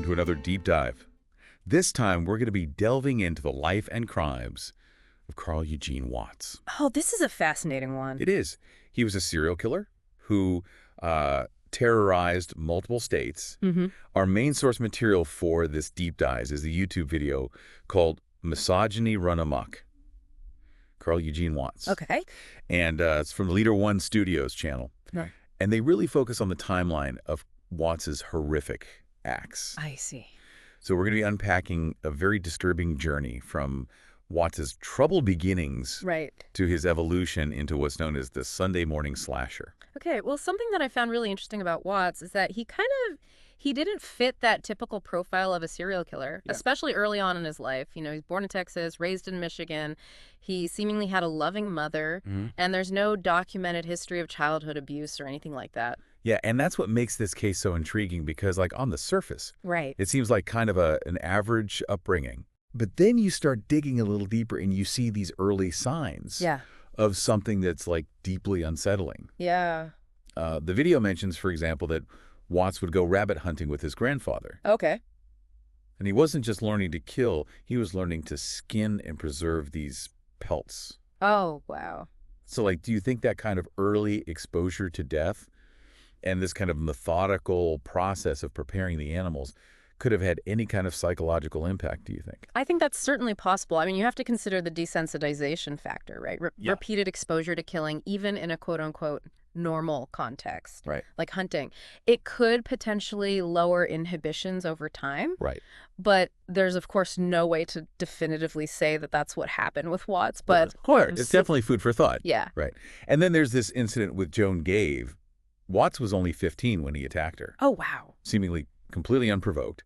to another deep dive. This time, we're going to be delving into the life and crimes of Carl Eugene Watts. Oh, this is a fascinating one. It is. He was a serial killer who terrorized multiple states. Our main source material for this deep dive is the YouTube video called Misogyny Run Amok. Carl Eugene Watts. Okay. And it's from Leader One Studios channel. Right. And they really focus on the timeline of Watts's horrific acts. I see. So we're going to be unpacking a very disturbing journey from Watts's troubled beginnings to his evolution into what's known as the Sunday morning slasher. Okay, well, something that I found really interesting about Watts is that he didn't fit that typical profile of a serial killer, especially early on in his life. You know, he's born in Texas, raised in Michigan. He seemingly had a loving mother, and there's no documented history of childhood abuse or anything like that. Yeah, and that's what makes this case so intriguing because, like, on the surface, it seems like kind of an average upbringing. But then you start digging a little deeper and you see these early signs of something that's, like, deeply unsettling. Yeah. The video mentions, for example, that Watts would go rabbit hunting with his grandfather. Okay. And he wasn't just learning to kill, he was learning to skin and preserve these pelts. Oh, wow. So, like, do you think that kind of early exposure to death and this kind of methodical process of preparing the animals could have had any kind of psychological impact, do you think? I think that's certainly possible. I mean, you have to consider the desensitization factor, right? Repeated exposure to killing, even in a quote-unquote normal context, like hunting. It could potentially lower inhibitions over time. But there's, of course, no way to definitively say that that's what happened with Watts. But of course, it's definitely food for thought. Yeah. Right. And then there's this incident with Joan Gave. Watts was only 15 when he attacked her. Oh, wow. Seemingly completely unprovoked.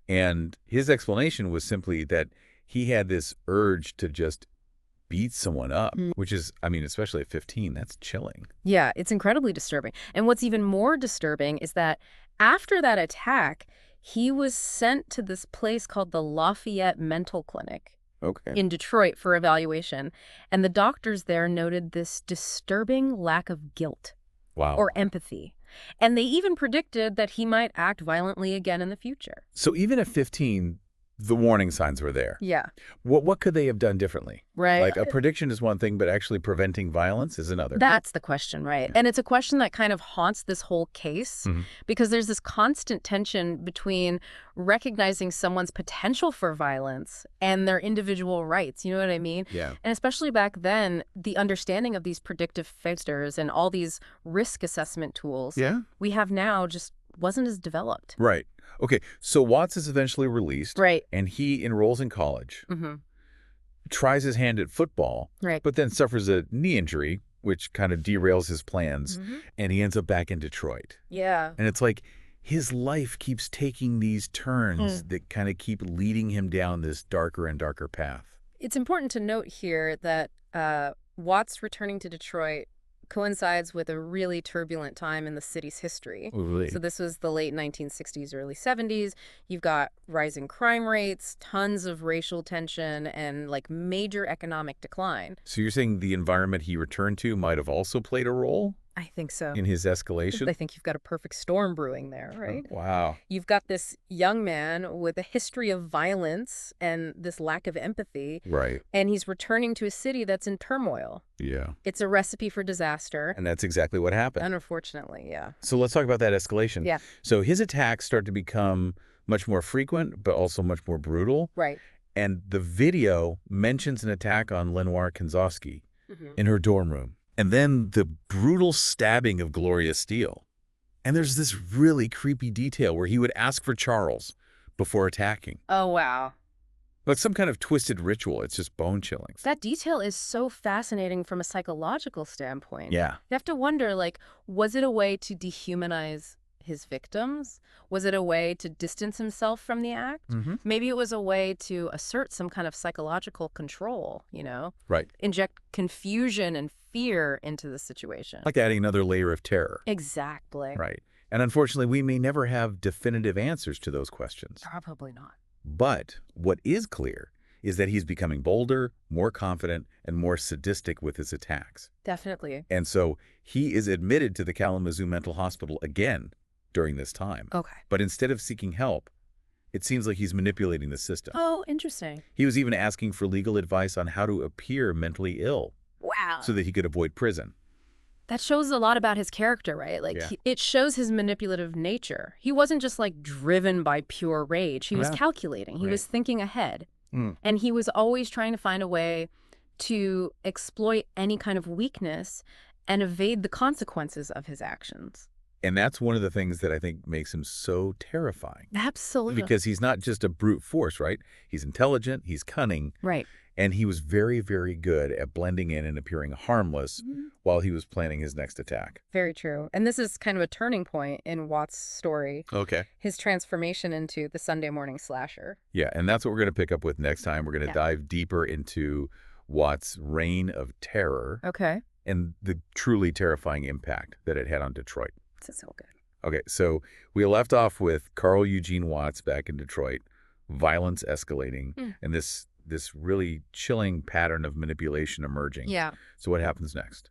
And his explanation was simply that he had this urge to just beat someone up, which is, I mean, especially at 15, that's chilling. Yeah, it's incredibly disturbing. And what's even more disturbing is that after that attack, he was sent to this place called the Lafayette Mental Clinic in Detroit for evaluation. And the doctors there noted this disturbing lack of guilt or empathy. And they even predicted that he might act violently again in the future. So even at 15, the warning signs were there. Yeah. What could they have done differently? Right. Like, a prediction is one thing, but actually preventing violence is another. That's the question, right? And it's a question that kind of haunts this whole case because there's this constant tension between recognizing someone's potential for violence and their individual rights. You know what I mean? Yeah. And especially back then, the understanding of these predictive factors and all these risk assessment tools we have now just wasn't as developed. Right. Okay, so Watts is eventually released. And he enrolls in college, tries his hand at football, but then suffers a knee injury, which kind of derails his plans, and he ends up back in Detroit. Yeah. And it's like his life keeps taking these turns that kind of keep leading him down this darker and darker path. It's important to note here that Watts returning to Detroit coincides with a really turbulent time in the city's history. So this was the late 1960s, early 70s. You've got rising crime rates, tons of racial tension, and like major economic decline. So you're saying the environment he returned to might have also played a role? I think so. In his escalation? I think you've got a perfect storm brewing there, right? Oh, wow. You've got this young man with a history of violence and this lack of empathy. And he's returning to a city that's in turmoil. Yeah. It's a recipe for disaster. And that's exactly what happened. Unfortunately, yeah. So let's talk about that escalation. Yeah. So his attacks start to become much more frequent, but also much more brutal. And the video mentions an attack on Lenoir Kanzowski in her dorm room. And then the brutal stabbing of Gloria Steele. And there's this really creepy detail where he would ask for Charles before attacking. Oh, wow. Like some kind of twisted ritual. It's just bone-chilling. That detail is so fascinating from a psychological standpoint. Yeah. You have to wonder, like, was it a way to dehumanize his victims? Was it a way to distance himself from the act? Maybe it was a way to assert some kind of psychological control, you know? Inject confusion and fear into the situation. Like adding another layer of terror. Exactly. And unfortunately, we may never have definitive answers to those questions. Probably not. But what is clear is that he's becoming bolder, more confident, and more sadistic with his attacks. Definitely. And so he is admitted to the Kalamazoo Mental Hospital again during this time. Okay. But instead of seeking help, It seems like he's manipulating the system. Oh, interesting. He was even asking for legal advice on how to appear mentally ill. Wow. So that he could avoid prison. That shows a lot about his character, right? Like, it shows his manipulative nature. He wasn't just, like, driven by pure rage. He was calculating. He was thinking ahead. And he was always trying to find a way to exploit any kind of weakness and evade the consequences of his actions. And that's one of the things that I think makes him so terrifying. Absolutely. Because he's not just a brute force, right? He's intelligent, he's cunning. Right. And he was very, very good at blending in and appearing harmless while he was planning his next attack. Very true. And this is kind of a turning point in Watts' story. Okay. His transformation into the Sunday morning slasher. Yeah, and that's what we're going to pick up with next time. We're going to dive deeper into Watts' reign of terror. Okay. And the truly terrifying impact that it had on Detroit. This is so good. Okay, so we left off with Carl Eugene Watts back in Detroit, violence escalating, and this really chilling pattern of manipulation emerging. Yeah. So what happens next?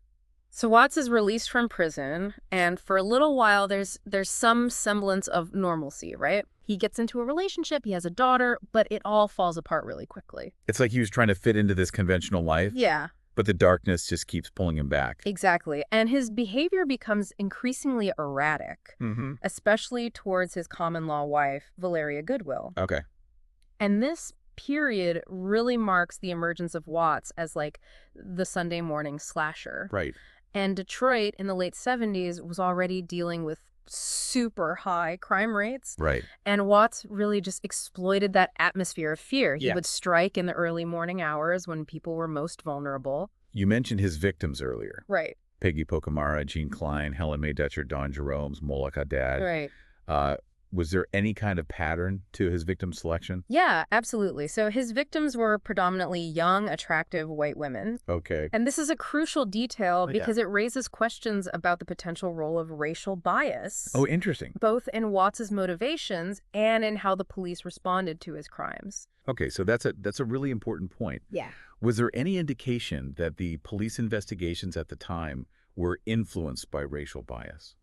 So Watts is released from prison, and for a little while there's some semblance of normalcy, right? He gets into a relationship, he has a daughter, but it all falls apart really quickly. It's like he was trying to fit into this conventional life. Yeah. But the darkness just keeps pulling him back. Exactly. And his behavior becomes increasingly erratic, especially towards his common-law wife, Valeria Goodwill. Okay. And this period really marks the emergence of Watts as, like, the Sunday morning slasher. Right. And Detroit in the late 70s was already dealing with super high crime rates. Right. And Watts really just exploited that atmosphere of fear. He would strike in the early morning hours when people were most vulnerable. You mentioned his victims earlier. Right. Peggy Pocamara, Jean Klein, Helen Mae Dutcher, Don Jerome's, Moloch Haddad. Right. Was there any kind of pattern to his victim selection? Yeah, absolutely. So his victims were predominantly young, attractive white women. Okay. And this is a crucial detail because it raises questions about the potential role of racial bias. Oh, interesting. Both in Watts's motivations and in how the police responded to his crimes. Okay, so that's a really important point. Yeah. Was there any indication that the police investigations at the time were influenced by racial bias?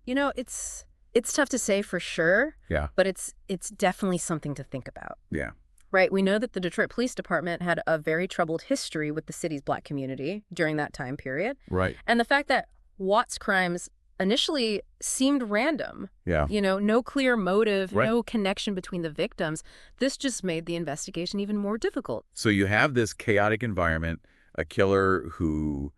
You know, it's tough to say for sure. Yeah. But it's definitely something to think about. Yeah. Right. We know that the Detroit Police Department had a very troubled history with the city's Black community during that time period. Right. And the fact that Watts' crimes initially seemed random. Yeah. You know, no clear motive, no connection between the victims. This just made the investigation even more difficult. So you have this chaotic environment, a killer who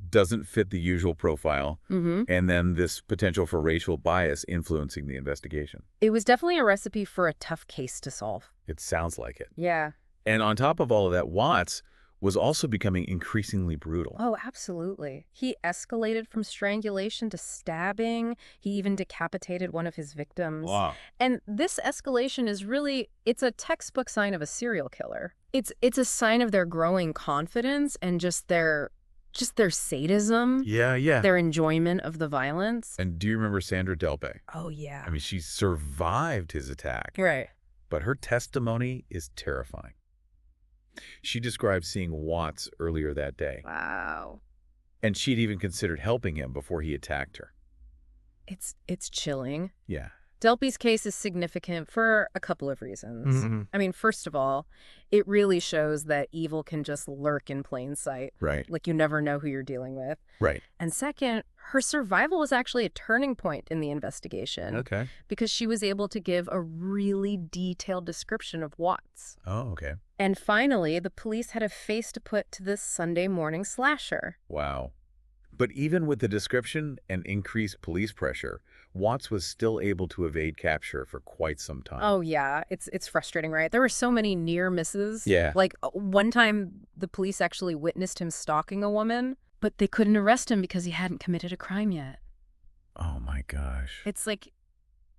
doesn't fit the usual profile, and then this potential for racial bias influencing the investigation. It was definitely a recipe for a tough case to solve. It sounds like it. Yeah. And on top of all of that, Watts was also becoming increasingly brutal. Oh, absolutely. He escalated from strangulation to stabbing. He even decapitated one of his victims. Wow. And this escalation is really, it's a textbook sign of a serial killer. It's a sign of their growing confidence and just their sadism. Yeah. Their enjoyment of the violence. And do you remember Sandra Delpe? Oh, yeah. I mean, she survived his attack. Right. But her testimony is terrifying. She described seeing Watts earlier that day. Wow. And she'd even considered helping him before he attacked her. It's chilling. Yeah. Delpe's case is significant for a couple of reasons. I mean, first of all, it really shows that evil can just lurk in plain sight. Right. Like, you never know who you're dealing with. Right. And second, her survival was actually a turning point in the investigation. Okay. Because she was able to give a really detailed description of Watts. Oh, okay. And finally, the police had a face to put to this Sunday morning slasher. Wow. But even with the description and increased police pressure, Watts was still able to evade capture for quite some time. Oh, yeah. It's frustrating, right? There were so many near misses. Yeah. Like, one time, the police actually witnessed him stalking a woman, but they couldn't arrest him because he hadn't committed a crime yet. Oh, my gosh. It's like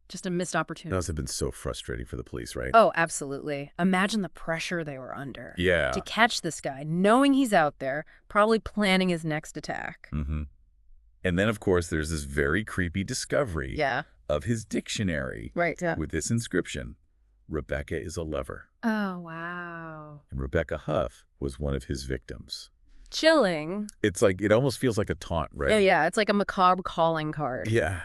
just a missed opportunity. That must have been so frustrating for the police, right? Oh, absolutely. Imagine the pressure they were under. Yeah. To catch this guy, knowing he's out there, probably planning his next attack. And then, of course, there's this very creepy discovery of his dictionary with this inscription, Rebecca is a lover. Oh, wow. And Rebecca Huff was one of his victims. Chilling. It's like, it almost feels like a taunt, right? Yeah, it's like a macabre calling card. Yeah.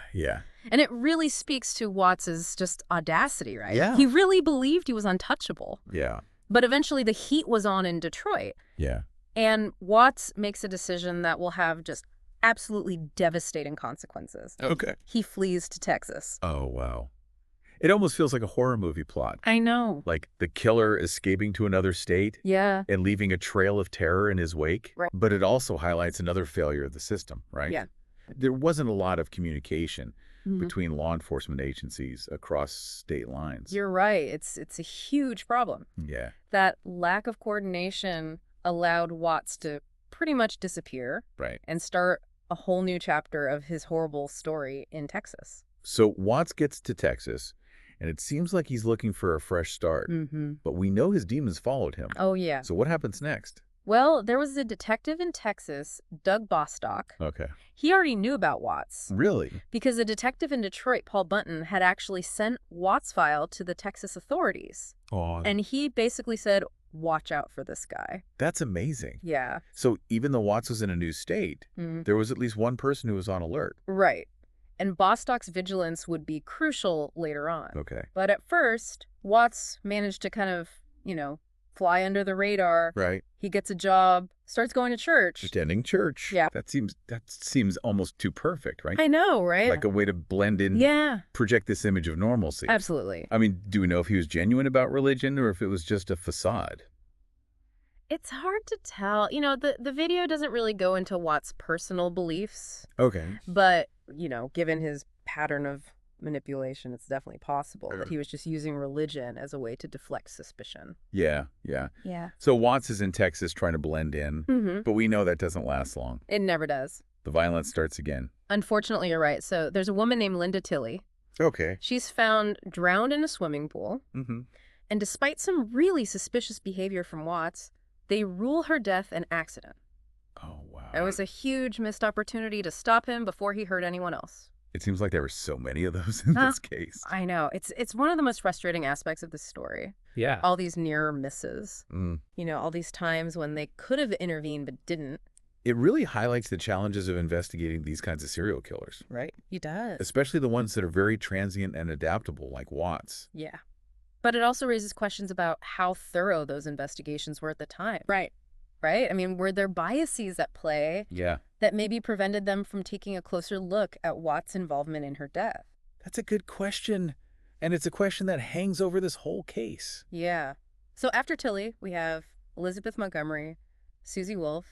And it really speaks to Watts's just audacity, right? Yeah. He really believed he was untouchable. Yeah. But eventually the heat was on in Detroit. Yeah. And Watts makes a decision that will have just absolutely devastating consequences. Okay. He flees to Texas. Oh, wow. It almost feels like a horror movie plot. I know. Like the killer escaping to another state Yeah. and leaving a trail of terror in his wake. Right. But it also highlights another failure of the system, right? Yeah. There wasn't a lot of communication between law enforcement agencies across state lines. You're right. It's a huge problem. Yeah. That lack of coordination allowed Watts to pretty much disappear. Right. And start a whole new chapter of his horrible story in Texas. So Watts gets to Texas, and it seems like he's looking for a fresh start. But we know his demons followed him. Oh, yeah. So what happens next? Well, there was a detective in Texas, Doug Bostock. Okay. He already knew about Watts. Really? Because a detective in Detroit, Paul Bunton, had actually sent Watts' file to the Texas authorities. Oh. And he basically said, watch out for this guy. That's amazing. Yeah. So even though Watts was in a new state, there was at least one person who was on alert. Right. And Bostock's vigilance would be crucial later on. Okay. But at first, Watts managed to kind of, fly under the radar. Right. He gets a job, starts going to church. Attending church. Yeah. That seems almost too perfect, right? I know, right? Like a way to blend in. Yeah. Project this image of normalcy. Absolutely. I mean, do we know if he was genuine about religion or if it was just a facade? It's hard to tell. The video doesn't really go into Watts' personal beliefs. Okay. But, given his pattern of manipulation, it's definitely possible that he was just using religion as a way to deflect suspicion. Yeah, yeah. Yeah. So Watts is in Texas trying to blend in, but we know that doesn't last long. It never does. The violence starts again. Unfortunately, you're right. So there's a woman named Linda Tilley. Okay. She's found drowned in a swimming pool. And despite some really suspicious behavior from Watts, they rule her death an accident. Oh, wow. It was a huge missed opportunity to stop him before he hurt anyone else. It seems like there were so many of those in this case. I know. It's one of the most frustrating aspects of this story. Yeah. All these near misses. All these times when they could have intervened but didn't. It really highlights the challenges of investigating these kinds of serial killers. Right. It does. Especially the ones that are very transient and adaptable, like Watts. Yeah. But it also raises questions about how thorough those investigations were at the time. Right. Right? I mean, were there biases at play? Yeah. That maybe prevented them from taking a closer look at Watts' involvement in her death? That's a good question. And it's a question that hangs over this whole case. Yeah. So after Tilley, we have Elizabeth Montgomery, Susie Wolf,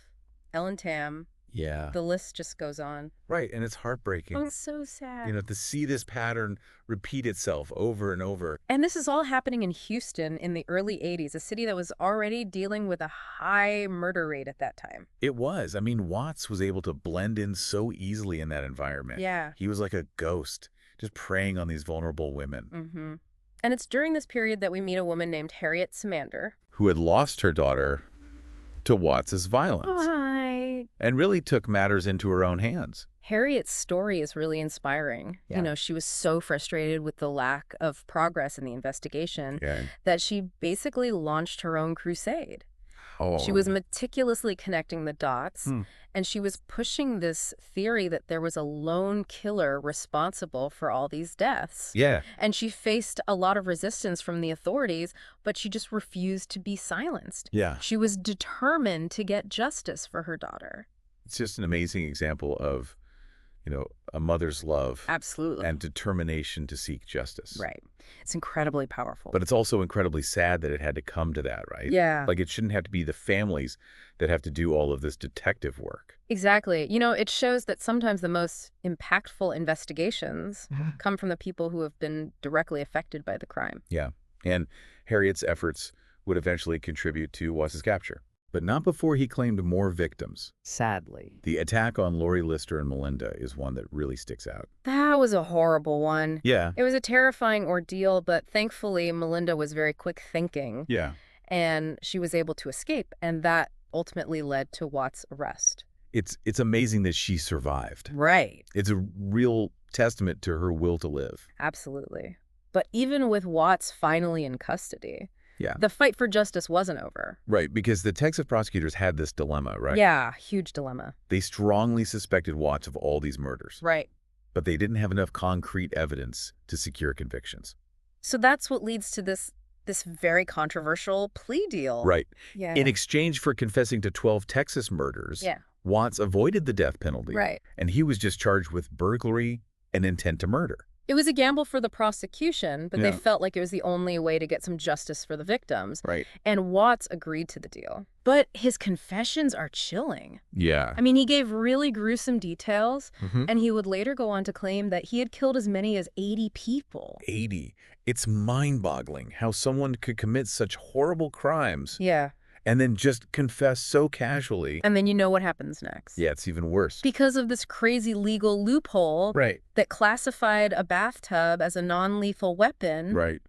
Ellen Tam. Yeah. The list just goes on. Right. And it's heartbreaking. Oh, it's so sad. To see this pattern repeat itself over and over. And this is all happening in Houston in the early 80s, a city that was already dealing with a high murder rate at that time. It was. I mean, Watts was able to blend in so easily in that environment. Yeah. He was like a ghost, just preying on these vulnerable women. And it's during this period that we meet a woman named Harriet Samander, who had lost her daughter to Watts's violence. Oh, hi. And really took matters into her own hands. Harriet's story is really inspiring. Yeah. She was so frustrated with the lack of progress in the investigation that she basically launched her own crusade. Oh. She was meticulously connecting the dots, and she was pushing this theory that there was a lone killer responsible for all these deaths. Yeah. And she faced a lot of resistance from the authorities, but she just refused to be silenced. Yeah. She was determined to get justice for her daughter. It's just an amazing example of, a mother's love. Absolutely. And determination to seek justice. Right. It's incredibly powerful. But it's also incredibly sad that it had to come to that, right? Yeah. Like it shouldn't have to be the families that have to do all of this detective work. Exactly. It shows that sometimes the most impactful investigations come from the people who have been directly affected by the crime. Yeah. And Harriet's efforts would eventually contribute to Watts's capture. But not before he claimed more victims. Sadly. The attack on Lori Lister and Melinda is one that really sticks out. That was a horrible one. Yeah. It was a terrifying ordeal, but thankfully Melinda was very quick thinking. Yeah. And she was able to escape, and that ultimately led to Watts' arrest. It's amazing that she survived. Right. It's a real testament to her will to live. Absolutely. But even with Watts finally in custody, the fight for justice wasn't over. Right, because the Texas prosecutors had this dilemma, right? Yeah, huge dilemma. They strongly suspected Watts of all these murders. Right. but they didn't have enough concrete evidence to secure convictions. So that's what leads to this very controversial plea deal. Right. Yeah. In exchange for confessing to 12 Texas murders, Yeah. Watts avoided the death penalty. Right. And he was just charged with burglary and intent to murder. It was a gamble for the prosecution, but Yeah. they felt like it was the only way to get some justice for the victims. Right. And Watts agreed to the deal. But his confessions are chilling. Yeah. I mean, he gave really gruesome details, Mm-hmm. and he would later go on to claim that he had killed as many as 80 people. 80. It's mind-boggling how someone could commit such horrible crimes Yeah. and then just confess so casually. And then you know what happens next. Yeah, it's even worse. Because of this crazy legal loophole Right. that classified a bathtub as a non-lethal weapon, Right.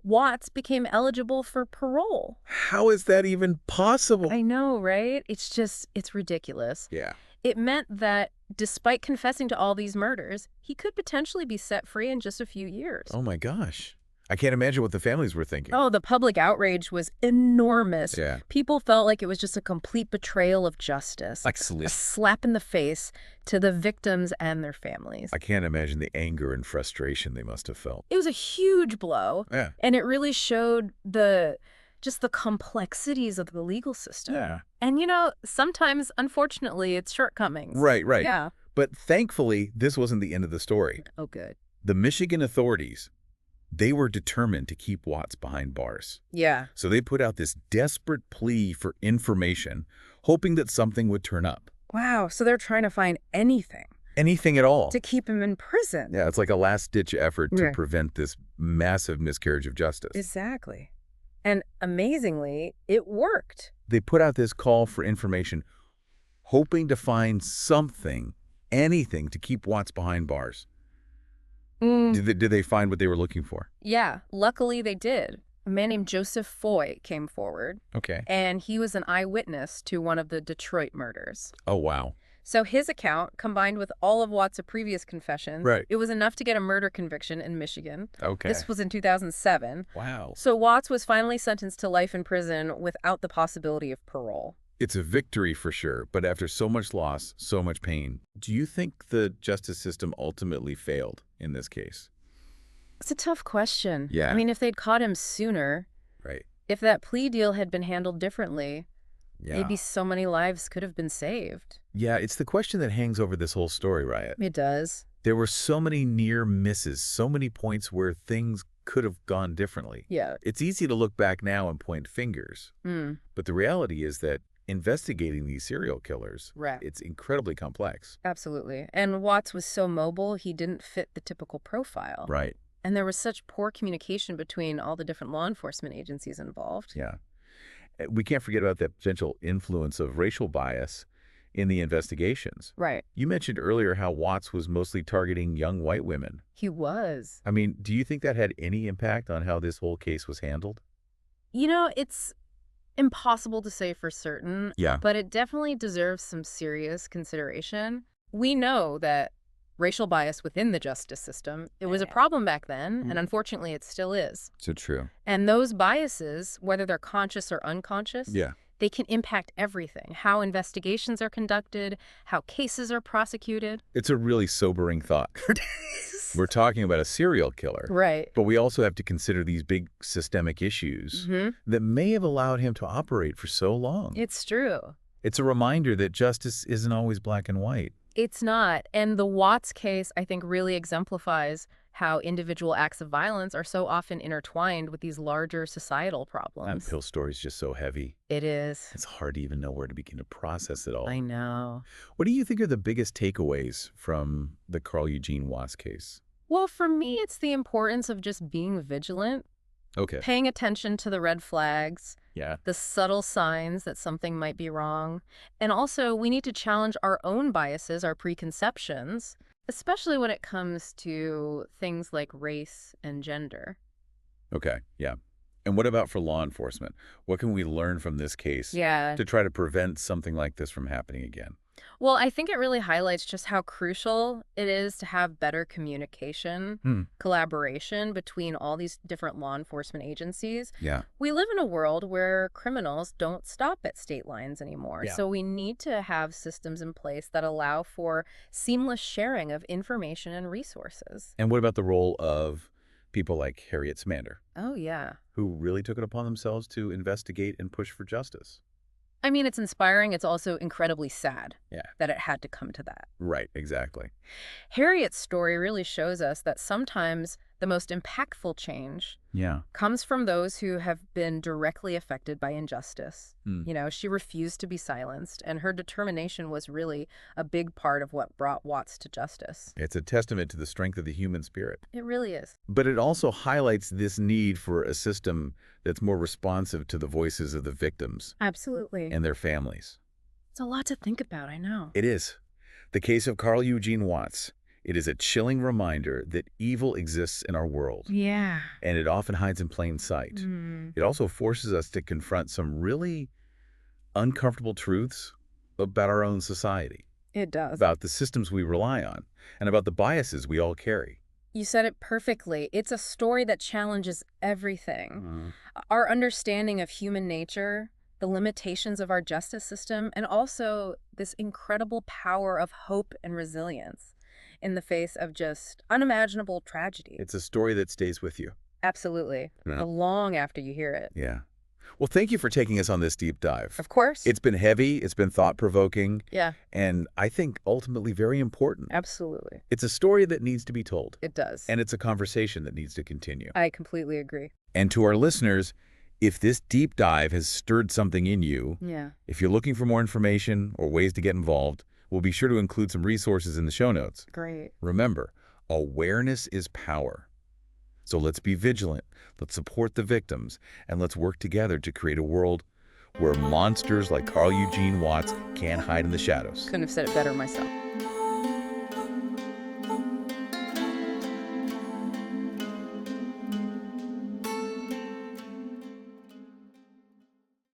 Watts became eligible for parole. How is that even possible? I know, right? It's ridiculous. Yeah. It meant that despite confessing to all these murders, he could potentially be set free in just a few years. Oh my gosh. I can't imagine what the families were thinking. Oh, the public outrage was enormous. Yeah. People felt like it was just a complete betrayal of justice. A slap in the face to the victims and their families. I can't imagine the anger and frustration they must have felt. It was a huge blow. Yeah. And it really showed just the complexities of the legal system. Yeah. And, sometimes, unfortunately, its shortcomings. Right. Yeah. But thankfully, this wasn't the end of the story. Oh, good. The Michigan authorities, they were determined to keep Watts behind bars. Yeah. So they put out this desperate plea for information, hoping that something would turn up. Wow. So they're trying to find anything. Anything at all. To keep him in prison. Yeah, it's like a last-ditch effort to Yeah. prevent this massive miscarriage of justice. Exactly. And amazingly, it worked. They put out this call for information, hoping to find something, anything, to keep Watts behind bars. Did they find what they were looking for? Yeah, luckily they did. A man named Joseph Foy came forward. Okay. And he was an eyewitness to one of the Detroit murders. Oh, wow. So his account, combined with all of Watts' previous confessions, Right. It was enough to get a murder conviction in Michigan. Okay. This was in 2007. Wow. So Watts was finally sentenced to life in prison without the possibility of parole. It's a victory for sure, but after so much loss, so much pain, do you think the justice system ultimately failed in this case? It's a tough question. Yeah. I mean, if they'd caught him sooner, Right. if that plea deal had been handled differently, Yeah. maybe so many lives could have been saved. Yeah, it's the question that hangs over this whole story, Riot. It does. There were so many near misses, so many points where things could have gone differently. Yeah. It's easy to look back now and point fingers, but the reality is that investigating these serial killers, Right. it's incredibly complex. Absolutely. And Watts was so mobile, he didn't fit the typical profile. Right. And there was such poor communication between all the different law enforcement agencies involved. Yeah. We can't forget about the potential influence of racial bias in the investigations. Right. You mentioned earlier how Watts was mostly targeting young white women. He was. I mean, do you think that had any impact on how this whole case was handled? It's impossible to say for certain. Yeah. But it definitely deserves some serious consideration. We know that racial bias within the justice system, it was a problem back then, and unfortunately it still is. So true. And those biases, whether they're conscious or unconscious, Yeah. they can impact everything. How investigations are conducted, how cases are prosecuted. It's a really sobering thought. We're talking about a serial killer. Right. But we also have to consider these big systemic issues that may have allowed him to operate for so long. It's true. It's a reminder that justice isn't always black and white. It's not. And the Watts case, I think, really exemplifies how individual acts of violence are so often intertwined with these larger societal problems. That Pill story's just so heavy. It is. It's hard to even know where to begin to process it all. I know. What do you think are the biggest takeaways from the Carl Eugene Watts case? Well, for me, it's the importance of just being vigilant, Okay. paying attention to the red flags, Yeah. the subtle signs that something might be wrong. And also, we need to challenge our own biases, our preconceptions, especially when it comes to things like race and gender. Okay. Yeah. And what about for law enforcement? What can we learn from this case Yeah. to try to prevent something like this from happening again? Well, I think it really highlights just how crucial it is to have better communication, collaboration between all these different law enforcement agencies. Yeah. We live in a world where criminals don't stop at state lines anymore. Yeah. So we need to have systems in place that allow for seamless sharing of information and resources. And what about the role of people like Harriet Smander, Oh, yeah. who really took it upon themselves to investigate and push for justice? I mean, it's inspiring. It's also incredibly sad Yeah. that it had to come to that. Right, exactly. Harriet's story really shows us that sometimes the most impactful change comes from those who have been directly affected by injustice. You know, she refused to be silenced, and her determination was really a big part of what brought Watts to justice. It's a testament to the strength of the human spirit. It really is. But it also highlights this need for a system that's more responsive to the voices of the victims. Absolutely. And their families. It's a lot to think about, I know. It is. The case of Carl Eugene Watts. It is a chilling reminder that evil exists in our world. Yeah. And it often hides in plain sight. It also forces us to confront some really uncomfortable truths about our own society. It does. About the systems we rely on, and about the biases we all carry. You said it perfectly. It's a story that challenges everything. Our understanding of human nature, the limitations of our justice system, and also this incredible power of hope and resilience in the face of just unimaginable tragedy. It's a story that stays with you. Absolutely. Yeah. Long after you hear it. Yeah. Well, thank you for taking us on this deep dive. Of course. It's been heavy, it's been thought-provoking, Yeah. and I think ultimately very important. Absolutely. It's a story that needs to be told. It does. And it's a conversation that needs to continue. I completely agree. And to our listeners, if this deep dive has stirred something in you, if you're looking for more information or ways to get involved, we'll be sure to include some resources in the show notes. Great. Remember, awareness is power. So let's be vigilant, let's support the victims, and let's work together to create a world where monsters like Carl Eugene Watts can't hide in the shadows. Couldn't have said it better myself.